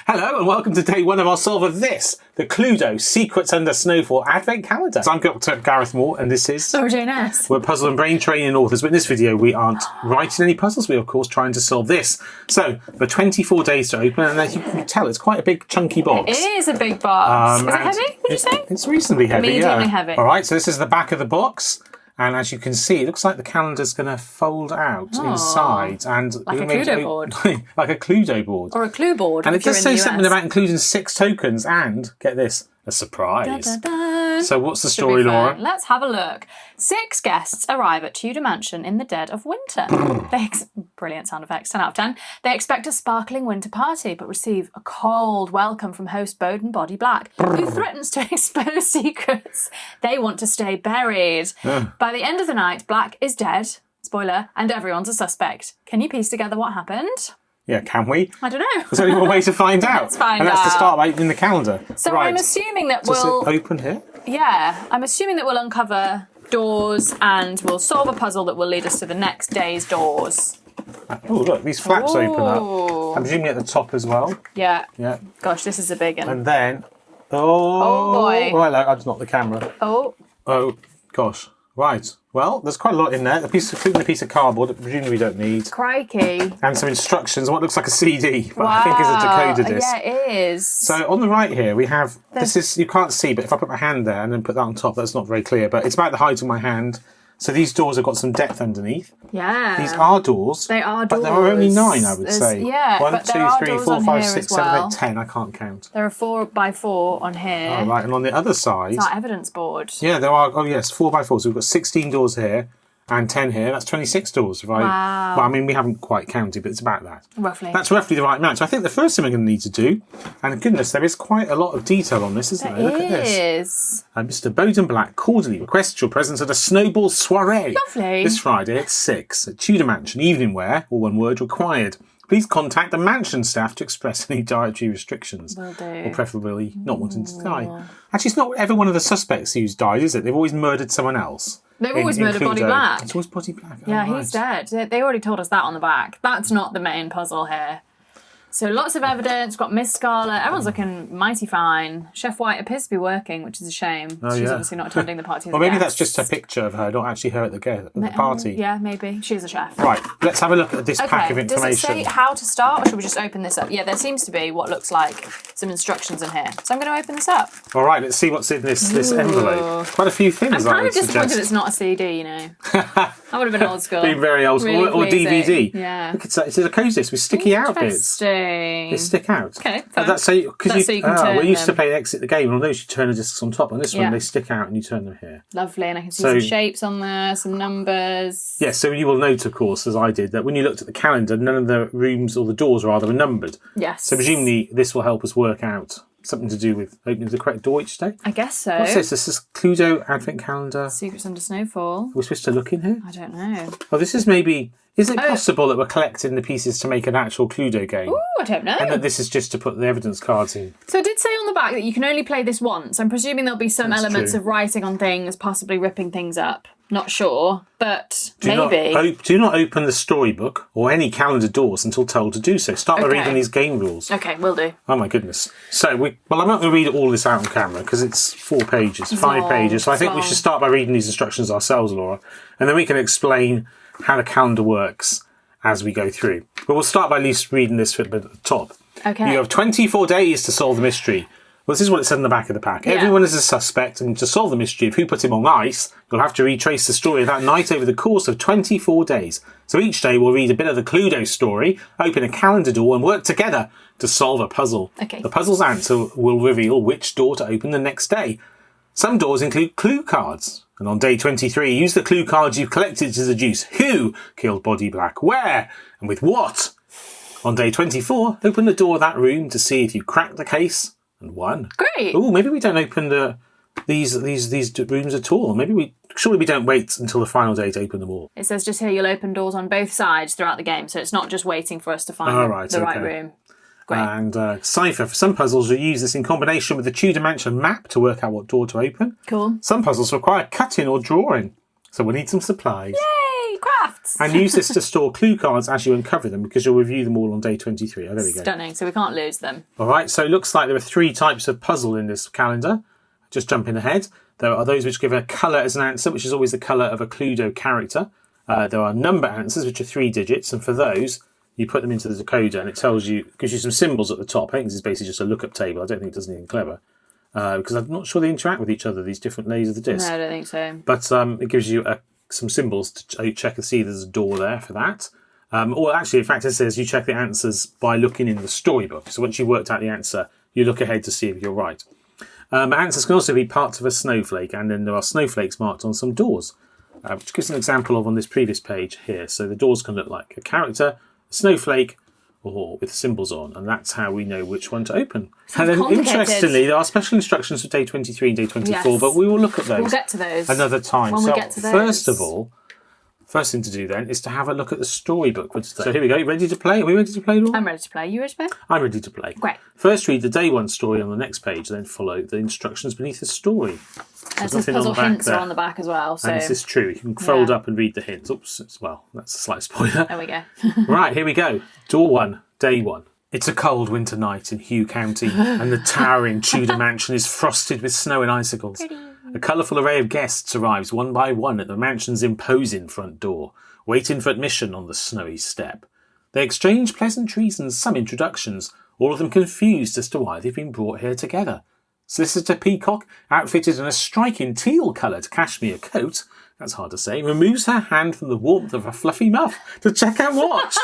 Hello and welcome to day one of our solve of this, the Cluedo Secrets Under Snowfall Advent Calendar. So I'm Dr. Gareth Moore and this is... Sarah Jane S. We're puzzle and brain training authors, but in this video we aren't writing any puzzles, we're of course trying to solve this. So, for 24 days to open, and as you can tell, it's quite a big chunky box. It is a big box. Is it heavy, would you say? It's reasonably heavy, Mediumly heavy. Alright, so this is the back of the box. And as you can see, it looks like the calendar's going to fold out inside. And like a Cluedo board. Like a Cluedo board. Or a clue board. And it does say something about including 6 tokens and, get this, a surprise. Da, da, da. So what's the story, Laura? Let's have a look. 6 guests arrive at Tudor Mansion in the dead of winter. Brilliant sound effects, 10 out of 10. They expect a sparkling winter party, but receive a cold welcome from host Bowden Body Black, who threatens to expose secrets. They want to stay buried. By the end of the night, Black is dead, spoiler, and everyone's a suspect. Can you piece together what happened? Yeah, can we? I don't know. There's only one way to find out. Let's find and that's out. to start by opening the calendar. So right. I'm assuming that Does we'll... it open here? Yeah, I'm assuming that we'll uncover doors and we'll solve a puzzle that will lead us to the next day's doors. Oh, look, these flaps open up. I'm presuming at the top as well. Yeah. Yeah. Gosh, this is a big one. And then... Oh boy. Oh, hello, that's not the camera. Oh. Oh, gosh. Right. Well, there's quite a lot in there. Including a piece of cardboard that presumably we don't need. Crikey. And some instructions, what looks like a CD, but I think is a decoder disc. Yeah, it is. So on the right here we have, this is, you can't see, but if I put my hand there and then put that on top, that's not very clear, but it's about the height of my hand. So these doors have got some depth underneath. Yeah. These are doors. They are doors. But there are only 9, I would say. Yeah, 1, but 2, there are 3, doors 4, on 5, here 6, as 7, well. 8, 10. I can't count. There are 4x4 on here. All right, and on the other side... It's our evidence board. Yeah, there are, 4x4. So we've got 16 doors here. And 10 here, that's 26 doors. Right? Wow. Well, I mean, we haven't quite counted, but it's about that. Roughly. That's roughly the right amount. So I think the first thing we're going to need to do, and goodness, there is quite a lot of detail on this, isn't there? Look at this. Mr. Bowden Black cordially requests your presence at a snowball soiree. Lovely. This Friday at 6 at Tudor Mansion. Evening wear, all one word, required. Please contact the mansion staff to express any dietary restrictions. Will do. Or preferably not wanting to die. Actually, it's not ever one of the suspects who's died, is it? They've always murdered someone else. They've always murdered Body Black. It's always Body Black. Yeah, he's dead. They already told us that on the back. That's not the main puzzle here. So lots of evidence. We've got Miss Scarlet. Everyone's looking mighty fine. Chef White appears to be working, which is a shame. She's obviously not attending the party. Or maybe that's just a picture of her, not actually her at the party. Yeah, maybe. She's a chef. Right, let's have a look at this pack of information. Does it say how to start, or should we just open this up? Yeah, there seems to be what looks like some instructions in here. So I'm going to open this up. All right, let's see what's in this envelope. Quite a few things, I'm kind of disappointed it's not a CD, you know. That would have been old school. Being very old school. Really or DVD. Yeah. Look, it's a code disc with sticky out bits. Interesting. They stick out. Okay, fine. That's so you can turn we used to them. play Exit the Game, and on those you turn the discs on top. On this one, they stick out and you turn them here. Lovely, and I can see some shapes on there, some numbers. Yes, so you will note, of course, as I did, that when you looked at the calendar, none of the rooms, or the doors rather, were numbered. Yes. So presumably this will help us work out something to do with opening the correct door each day. I guess so. What's this? This is Cluedo Advent Calendar. Secrets Under Snowfall. We're supposed to look in here? I don't know. Oh, this is maybe... Is it possible that we're collecting the pieces to make an actual Cluedo game? Ooh, I don't know. And that this is just to put the evidence cards in? So it did say on the back that you can only play this once. I'm presuming there'll be some elements of writing on things, possibly ripping things up. Not sure, but maybe. Do not open the storybook or any calendar doors until told to do so. Start by reading these game rules. Okay, will do. Oh my goodness. So, I'm not going to read all this out on camera because it's 4 pages, 5 pages. So I think we should start by reading these instructions ourselves, Laura. And then we can explain how the calendar works as we go through. But we'll start by at least reading this bit at the top. Okay. You have 24 days to solve the mystery. Well, this is what it said in the back of the pack. Yeah. Everyone is a suspect, and to solve the mystery of who put him on ice, you'll have to retrace the story of that night over the course of 24 days. So each day we'll read a bit of the Cluedo story, open a calendar door, and work together to solve a puzzle. Okay. The puzzle's answer will reveal which door to open the next day. Some doors include clue cards. And on day 23, use the clue cards you've collected to deduce who killed Body Black, where, and with what. On day 24, open the door of that room to see if you cracked the case and won. Great. Oh, maybe we don't open these rooms at all. Surely we don't wait until the final day to open them all. It says just here you'll open doors on both sides throughout the game, so it's not just waiting for us to find the right room. Great. And Cypher, for some puzzles, you'll use this in combination with the Tudor Mansion map to work out what door to open. Cool. Some puzzles require cutting or drawing, so we'll need some supplies. Yay! Crafts! facts. And use this to store clue cards as you uncover them, because you'll review them all on day 23. Oh, there we go. Stunning. So we can't lose them. All right, so it looks like there are 3 types of puzzle in this calendar. Just jumping ahead. There are those which give a colour as an answer, which is always the colour of a Cluedo character. There are number answers, which are 3 digits, and for those, you put them into the decoder and it gives you some symbols at the top. I think this is basically just a lookup table. I don't think it does anything clever. Because I'm not sure they interact with each other, these different layers of the disc. No, I don't think so. But it gives you some symbols to check and see there's a door there for that. Or actually, in fact, it says you check the answers by looking in the storybook. So once you've worked out the answer, you look ahead to see if you're right. Answers can also be parts of a snowflake, and then there are snowflakes marked on some doors, which gives an example of on this previous page here. So the doors can look like a character, a snowflake, or with symbols on, and that's how we know which one to open. And then, interestingly, there are special instructions for day 23 and day 24, Yes. but we will look at those. We'll get to those another time. when so we get to those. First of all, first thing to do then is to have a look at the storybook for today. So here we go. You ready to play? Are we ready to play, Laura? I'm ready to play. You ready to play? I'm ready to play. Great. First, read the day 1 story on the next page, then follow the instructions beneath the story. And some puzzle hints are on the back as well. So And this is true. You can fold up and read the hints. Oops, that's a slight spoiler. there we go. Right, here we go. Door 1, day 1. It's a cold winter night in Hugh County, and the towering Tudor mansion is frosted with snow and icicles. A colourful array of guests arrives one by one at the mansion's imposing front door, waiting for admission on the snowy step. They exchange pleasantries and some introductions, all of them confused as to why they've been brought here together. Solicitor Peacock, outfitted in a striking teal-coloured cashmere coat, that's hard to say, removes her hand from the warmth of a fluffy muff to check her watch.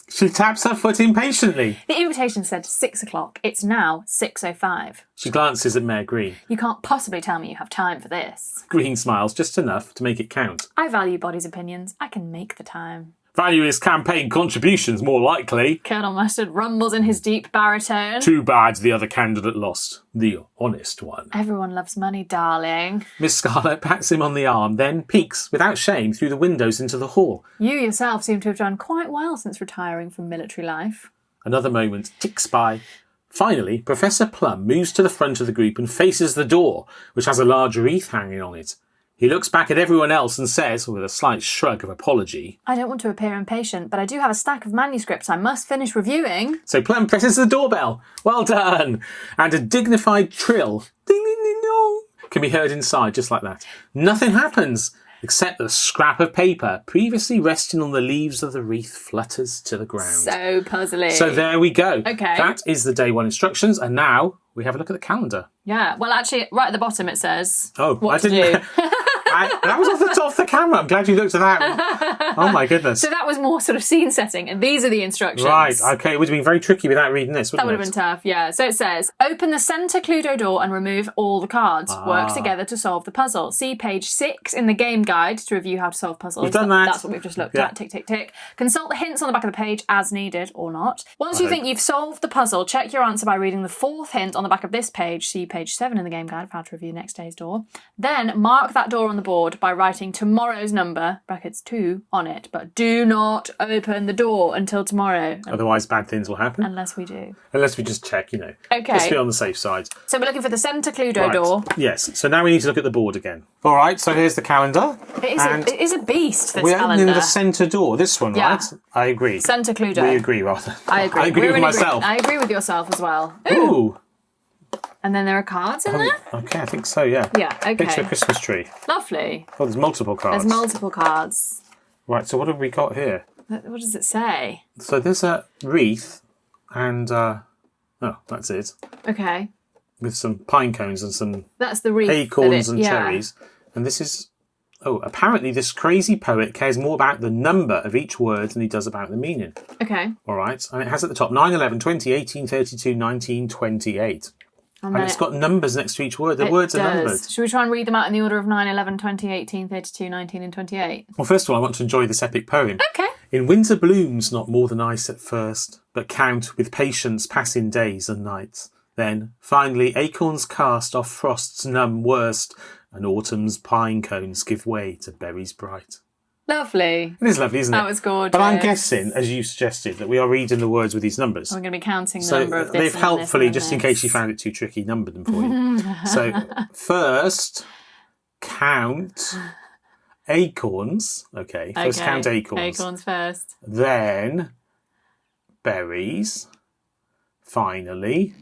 She taps her foot impatiently. The invitation said 6 o'clock. It's now 6:05. She glances at Mayor Green. You can't possibly tell me you have time for this. Green smiles just enough to make it count. I value bodies' opinions. I can make the time. Value his campaign contributions, more likely. Colonel Mustard rumbles in his deep baritone. Too bad the other candidate lost. The honest one. Everyone loves money, darling. Miss Scarlet pats him on the arm, then peeks, without shame, through the windows into the hall. You yourself seem to have done quite well since retiring from military life. Another moment ticks by. Finally, Professor Plum moves to the front of the group and faces the door, which has a large wreath hanging on it. He looks back at everyone else and says, with a slight shrug of apology, I don't want to appear impatient, but I do have a stack of manuscripts I must finish reviewing. So Plum presses the doorbell. Well done! And a dignified trill, ding ding ding dong, can be heard inside just like that. Nothing happens, except the scrap of paper previously resting on the leaves of the wreath flutters to the ground. So puzzling. So there we go. Okay. That is the day 1 instructions, and now we have a look at the calendar. Yeah, well actually, right at the bottom it says I what to didn't. do. That was off the camera. I'm glad you looked at that. Oh my goodness. So that was more sort of scene setting, and these are the instructions. Right, okay. It would have been very tricky without reading this, That wouldn't would it? have been tough, yeah. So it says, open the centre Cluedo door and remove all the cards. Work together to solve the puzzle. See page 6 in the game guide to review how to solve puzzles. We've done that. That's what we've just looked at. Tick, tick, tick. Consult the hints on the back of the page as needed or not. Once you think you've solved the puzzle, check your answer by reading the 4th hint on the back of this page. See page 7 in the game guide of how to review next day's door. Then mark that door on the board by writing tomorrow's number, brackets 2, on it. But do not open the door until tomorrow. Otherwise, bad things will happen. Unless we do. Unless we just check, Okay. Let's be on the safe side. So we're looking for the centre Cluedo Right. door. Yes. So now we need to look at the board again. All right. So here's the calendar. It is a beast, this We're calendar. opening the centre door. This one, Yeah. right? I agree. Centre Cluedo. We agree, rather. I agree. I agree We're with in myself. I agree with yourself as well. Ooh. Ooh. And then there are cards in there? Okay, I think so, yeah. Yeah, okay. Picture a Christmas tree. Lovely. Oh, there's multiple cards. There's multiple cards. Right, so what have we got here? What does it say? So there's a wreath and, that's it. Okay. With some pine cones and some That's the wreath. acorns and cherries. And this is... Oh, apparently this crazy poet cares more about the number of each word than he does about the meaning. Okay. All right. And it has at the top 9, 11, 20, 18, 32, 19, 28. And it's got numbers next to each word. The words are numbered. Should we try and read them out in the order of 9, 11, 20, 18, 32, 19 and 28? Well, first of all, I want to enjoy this epic poem. Okay. In winter blooms not more than ice at first, but count with patience passing days and nights. Then, finally, acorns cast off frost's numb worst, and autumn's pine cones give way to berries bright. Lovely. It is lovely, isn't it? That was gorgeous. But I'm guessing, as you suggested, that we are reading the words with these numbers. We're going to be counting the So number of this they've and helpfully, this and just in this. case you found it too tricky, numbered them for you. So first, count acorns. Okay, first count acorns. Acorns first. Then berries. Finally,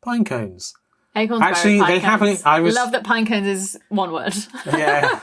pine cones. Acorns, Actually, berry, pine they cones. haven't. Love that pine cones is one word. Yeah.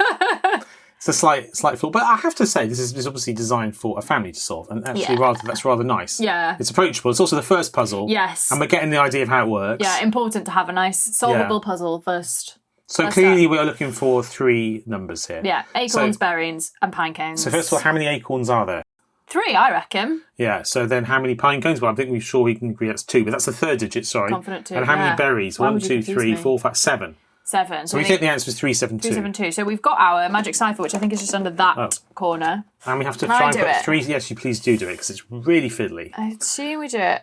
It's a slight flaw, but I have to say this is obviously designed for a family to solve, and actually that's rather nice. Yeah, it's approachable. It's also the first puzzle. Yes, and we're getting the idea of how it works. Yeah, important to have a nice solvable puzzle first. So clearly, we are looking for 3 numbers here. Yeah, acorns, berries, and pine cones. So first of all, how many acorns are there? 3, I reckon. Yeah. So then, how many pine cones? Well, I think we're sure we can agree that's 2, but that's the third digit. Sorry. Confident 2. And how many berries? 1, 2, 3, 4, 5, 7. 7. So we think the answer is 372. 372. So we've got our magic cipher, which I think is just under that corner. And we have to try and put 3. Yes, you please do it because it's really fiddly. I assume we do it.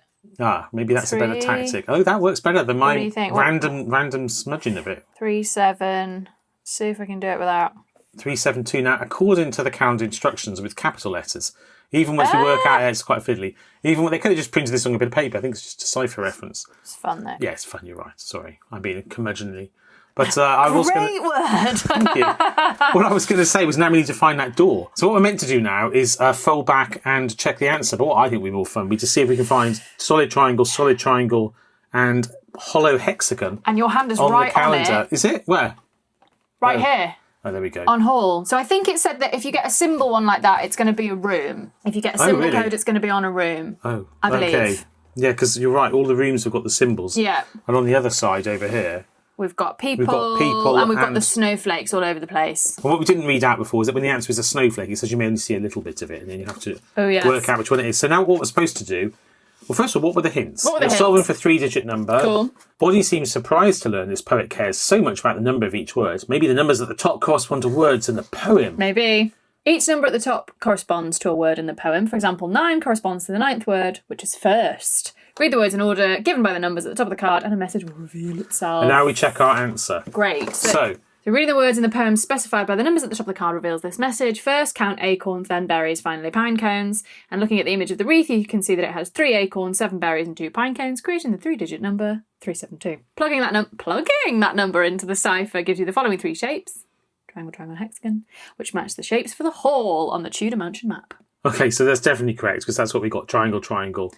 Maybe that's a better tactic. Oh, that works better than my random smudging of it. 3, 7. See if I can do it without. 372. Now, according to the calendar instructions with capital letters, even once we work out it's quite fiddly. Even when they could have just printed this on a bit of paper. I think it's just a cipher reference. It's fun though. Yeah, it's fun. You're right. Sorry, I'm being curmudgeonly. But I was Great word. Thank you. What I was going to say was now we need to find that door. So what we're meant to do now is fold back and check the answer. But what I think would be more fun would be to see if we can find solid triangle, and hollow hexagon. And your hand is on right the calendar. on it. Is it? Where? Right here. Oh, there we go. On Hall. So I think it said that if you get a symbol one like that, it's going to be a room. If you get a symbol code, it's going to be on a room. Oh, I believe. Okay. Yeah, because you're right. All the rooms have got the symbols. Yeah. And on the other side over here, we've got people, and we've got the snowflakes all over the place. And what we didn't read out before is that when the answer is a snowflake, it says you may only see a little bit of it, and then you have to work out which one it is. So now what we're supposed to do, well, first of all, what were the hints? We're solving for 3-digit number. Cool. Body seems surprised to learn this poet cares so much about the number of each word. Maybe the numbers at the top correspond to words in the poem. Maybe. Each number at the top corresponds to a word in the poem. For example, 9 corresponds to the 9th word, which is first. Read the words in order given by the numbers at the top of the card, and a message will reveal itself. And now we check our answer. Great. So reading the words in the poem specified by the numbers at the top of the card reveals this message. First, count acorns, then berries, finally pine cones. And looking at the image of the wreath, you can see that it has 3 acorns, 7 berries, and 2 pine cones, creating the 3-digit number 372. Plugging that number into the cipher gives you the following 3 shapes. Triangle, triangle, hexagon, which match the shapes for the hall on the Tudor mansion map. Okay, so that's definitely correct, because that's what we got. Triangle, triangle,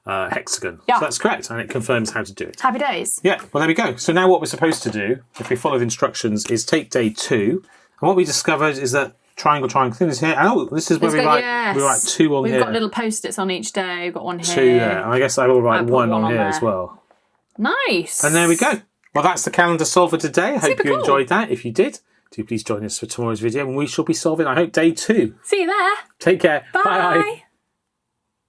hexagon. Yeah. So that's correct, and it confirms how to do it. Happy days. Yeah, well, there we go. So now what we're supposed to do, if we follow the instructions, is take day 2. And what we discovered is that triangle thing is here. Oh, this is where we write 2 on here. We've got little post-its on each day. We've got 1 here. 2 there. And I guess I will write 1 on here as well. Nice. And there we go. Well, that's the calendar solver today. I hope you enjoyed that. If you did, do please join us for tomorrow's video, and we shall be solving, I hope, day 2. See you there. Take care. Bye. Bye.